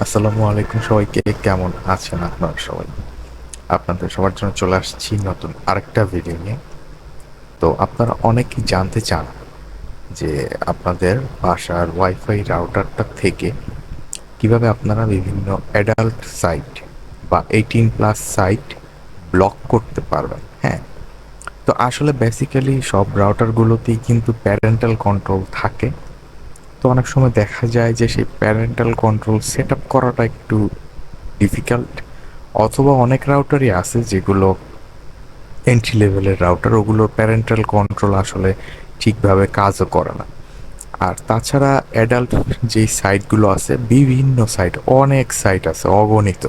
আসসালামু আলাইকুম সবাইকে, কেমন আছেন আপনারা সবাই? আপনাদের সবার জন্য চলে আসছি নতুন আরেকটা ভিডিও নিয়ে। তো আপনারা অনেকেই জানতে চান যে আপনাদের বাসার ওয়াইফাই রাউটারটা থেকে কিভাবে আপনারা বিভিন্ন অ্যাডাল্ট সাইট বা 18+ সাইট ব্লক করতে পারবেন। হ্যাঁ, তো আসলে বেসিক্যালি সব রাউটারগুলোতেই কিন্তু প্যারেন্টাল কন্ট্রোল থাকে। তো অনেক সময় দেখা যায় যে সেই প্যারেন্টাল কন্ট্রোল সেট আপ করাটা একটু ডিফিকাল্ট, অথবা অনেক রাউটারই আছে যেগুলো এন্ট্রি লেভেলের রাউটার, ওগুলোর প্যারেন্টাল কন্ট্রোল আসলে ঠিকভাবে কাজও করে না। আর তাছাড়া অ্যাডাল্ট যেই সাইটগুলো আছে, বিভিন্ন সাইট, অনেক সাইট আছে অগণিত।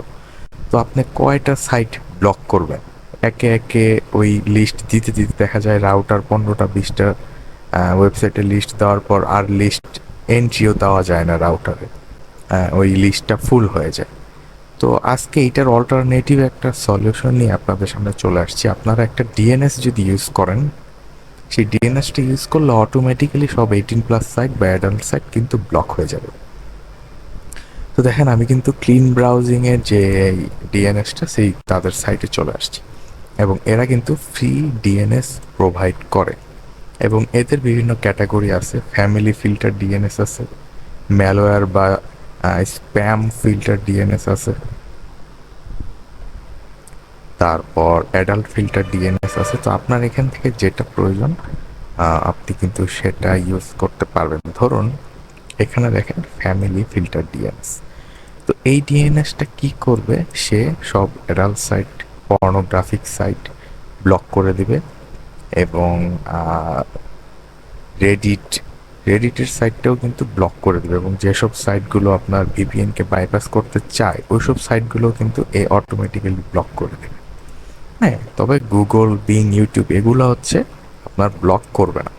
তো আপনি কয়টা সাইট ব্লক করবেন? একে একে ওই লিস্ট দিতে দিতে দেখা যায় রাউটার 15টা 20টা ওয়েবসাইটে লিস্ট দেওয়ার পর আর লিস্ট এন্ট্রিও দেওয়া যায় না রাউটারে, ওই লিস্টটা ফুল হয়ে যায়। তো আজকে এইটার অল্টারনেটিভ একটা সলিউশন নিয়ে আপনাদের সামনে চলে আসছি। আপনারা একটা ডিএনএস যদি ইউজ করেন, সেই ডিএনএসটা ইউজ করলে অটোমেটিক্যালি সব 18+ সাইট বা অ্যাডাল্ট সাইট কিন্তু ব্লক হয়ে যাবে। তো দেখেন, আমি কিন্তু ক্লিন ব্রাউজিংয়ের যে ডিএনএসটা সেই তাদের সাইটে চলে আসছি, এবং এরা কিন্তু ফ্রি ডিএনএস প্রোভাইড করে, এবং এদের বিভিন্ন ক্যাটাগরি আছে। ফ্যামিলি ফিল্টার ডিএনএস আছে, ম্যালওয়্যার বা স্প্যাম ফিল্টার ডিএনএস আছে, তারপর অ্যাডাল্ট ফিল্টার ডিএনএস আছে। তো আপনার এখান থেকে যেটা প্রয়োজন আপনি কিন্তু সেটা ইউজ করতে পারবেন। ধরুন এখানে দেখেন ফ্যামিলি ফিল্টার ডিএনএস। তো এই ডিএনএসটা কি করবে, সে সব adult site, pornographic site block করে দিবে, এবং রেডিট রেডিটের সাইটটাও কিন্তু ব্লক করে দেবে, এবং যেসব সাইটগুলো আপনার ভিপিএনকে বাইপাস করতে চায় ওইসব সাইটগুলো কিন্তু এ অটোমেটিক্যালি ব্লক করে দেবে। হ্যাঁ, তবে গুগল, বিং, ইউটিউব এগুলো হচ্ছে আপনার ব্লক করবে না।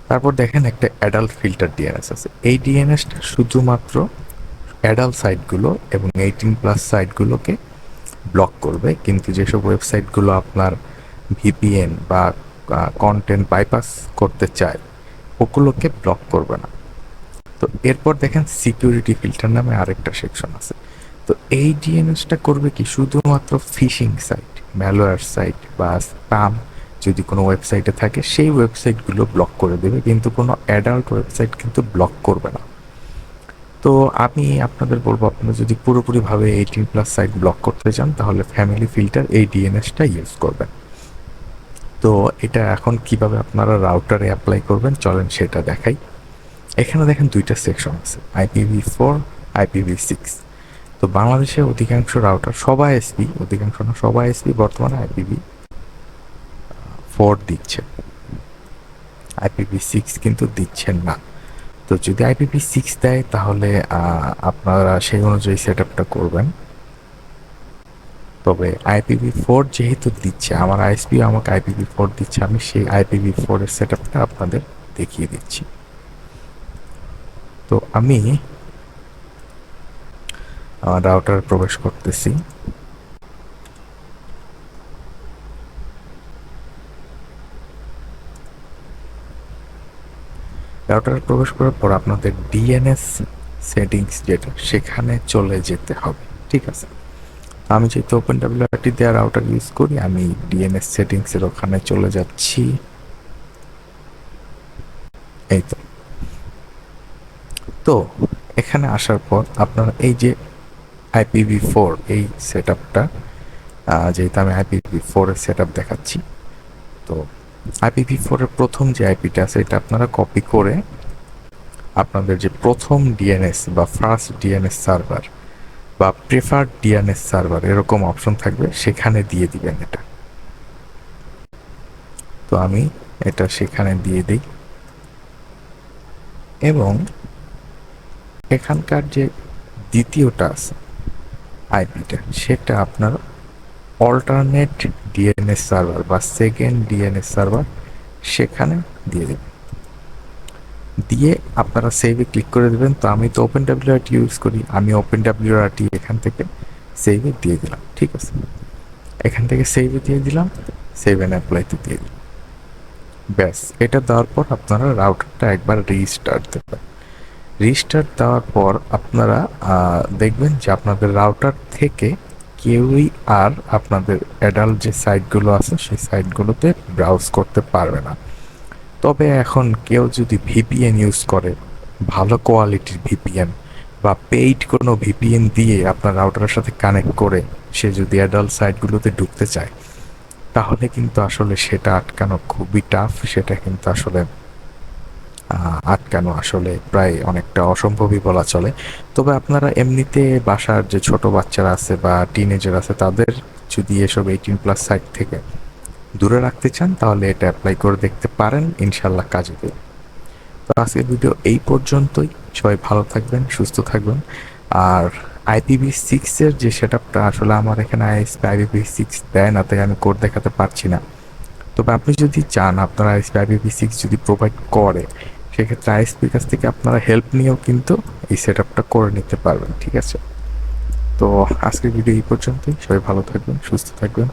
তারপর দেখেন একটা অ্যাডাল্ট ফিল্টার ডিএনএস আছে। এই ডিএনএসটা শুধুমাত্র অ্যাডাল্ট সাইটগুলো এবং 18+ সাইটগুলোকে ব্লক করবে, কিন্তু যেসব ওয়েবসাইটগুলো আপনার ভিপিএন বা কন্টেন্ট বাইপাস করতে চায় ওগুলোকে ব্লক করবে না। তো এরপর দেখেন সিকিউরিটি ফিল্টার নামে আরেকটা সেকশন আছে। তো এই ডিএনএসটা করবে কি, শুধুমাত্র ফিশিং সাইট, ম্যালওয়্যার সাইট বা স্প্যাম যদি কোনো ওয়েবসাইটে থাকে সেই ওয়েবসাইটগুলো ব্লক করে দেবে, কিন্তু কোনো অ্যাডাল্ট ওয়েবসাইট কিন্তু ব্লক করবে না। তো আমি আপনাদের বলবো, আপনারা যদি পুরোপুরিভাবে 18+ সাইট ব্লক করতে চান তাহলে ফ্যামিলি ফিল্টার এই ডিএনএসটা ইউজ করবেন। তো এটা এখন কিভাবে আপনারা রাউটারে অ্যাপ্লাই করবেন চলেন সেটা দেখাই। এখানে দেখেন দুইটা সেকশন আছে, IPv4, IPv6। তো বাংলাদেশে অধিকাংশ রাউটার, সবাই এসপি, অধিকাংশ না সবাই এসপি বর্তমানে IPv4 দিচ্ছে, IPv6 কিন্তু দিচ্ছেন না। তো যদি IPv6 দেয় তাহলে আপনারা সেই অনুযায়ী সেট আপটা করবেন। তবে IPv4 যেহেতু দিচ্ছে, আমার আইএসপি আমাকে IPv4 দিচ্ছে, আমি সেই IPv4 এর সেট আপটা আপনাদের দেখিয়ে দিচ্ছি। তো আমি রাউটার প্রবেশ করতেছি। রাউটারে প্রবেশ করার পর আপনাদের ডিএনএস সেটিংস যেটা, সেখানে চলে যেতে হবে। ঠিক আছে, আমি যেহেতু ওপেন দিয়ে রাউটার ইউজ করি, আমি ডিএনএস সেটিংসের ওখানে চলে যাচ্ছি। এই তো। তো এখানে আসার পর আপনারা এই যে IPv4 এই সেট আপটা, যেহেতু আমি IPv4 এর সেট আপ দেখাচ্ছি, তো IPv4 এর প্রথম যে আইপিটা আছে এটা আপনারা কপি করে আপনাদের যে প্রথম ডিএনএস বা ফার্স্ট ডিএনএস সার্ভার বা প্রেফার্ড ডিএনএস সার্ভার এরকম অপশন থাকবে, সেখানে দিয়ে দিবেন এটা। তো আমি এটা সেখানে দিয়ে দিই, এবং এখানকার যে দ্বিতীয়টা আছে আইপিটা, সেটা আপনার অল্টারনেট ডিএনএস সার্ভার বা সেকেন্ড ডিএনএস সার্ভার, সেখানে দিয়ে দেবেন। দিয়ে আপনারা সেভে ক্লিক করে দেবেন। তো আমি তো ওপেন ইউজ করি, আমি ওপেন এখান থেকে সেভে দিয়ে দিলাম। ঠিক আছে, এখান থেকে সেভে দিয়ে দিলাম, সেভ অ্যান্ড অ্যাপ্লাইতে দিয়ে দিলাম। ব্যাস, এটা দেওয়ার পর আপনারা রাউটারটা একবার রিস্টার্ট দেবেন। রিস্টার্ট দেওয়ার পর আপনারা দেখবেন যে আপনাদের রাউটার থেকে কেউই আর আপনাদের অ্যাডাল্ট যে সাইটগুলো আছে সেই সাইটগুলোতে ব্রাউজ করতে পারবে না। তবে এখন কেউ যদি ভিপিএন ইউজ করে, ভালো কোয়ালিটির ভিপিএন বা পেইড কোনো ভিপিএন দিয়ে আপনার রাউটারের সাথে কানেক্ট করে সে যদি অ্যাডাল্ট সাইটগুলোতে ঢুকতে চায়, তাহলে কিন্তু আসলে সেটা আটকানো খুবই টাফ। সেটা কিন্তু আসলে আটকানো আসলে প্রায় অনেকটা অসম্ভবই বলা চলে। তবে আপনারা এমনিতে বাসার যে ছোট বাচ্চারা আছে বা টিনেজার আছে তাদের যদি এসব 18+ সাইট থেকে দূরে রাখতে চান তাহলে এটা অ্যাপ্লাই করে দেখতে পারেন, ইনশাল্লাহ কাজে দেবে। তো আজকের ভিডিও এই পর্যন্তই। সবাই ভালো থাকবেন, সুস্থ থাকবেন। আর IPv6 এর যে সেটআপটা আসলে আমার এখানে IPv6 দেয় না, তাই আমি কোড দেখাতে পারছি না। তবে আপনি যদি চান আপনার IPv6 যদি প্রোভাইড করে, সেক্ষেত্রে আইএসপির কাছ থেকে আপনারা হেল্প নিয়েও কিন্তু এই সেটআপটা করে নিতে পারবেন। ঠিক আছে? তো আজকের ভিডিও এই পর্যন্তই। সবাই ভালো থাকবেন, সুস্থ থাকবেন।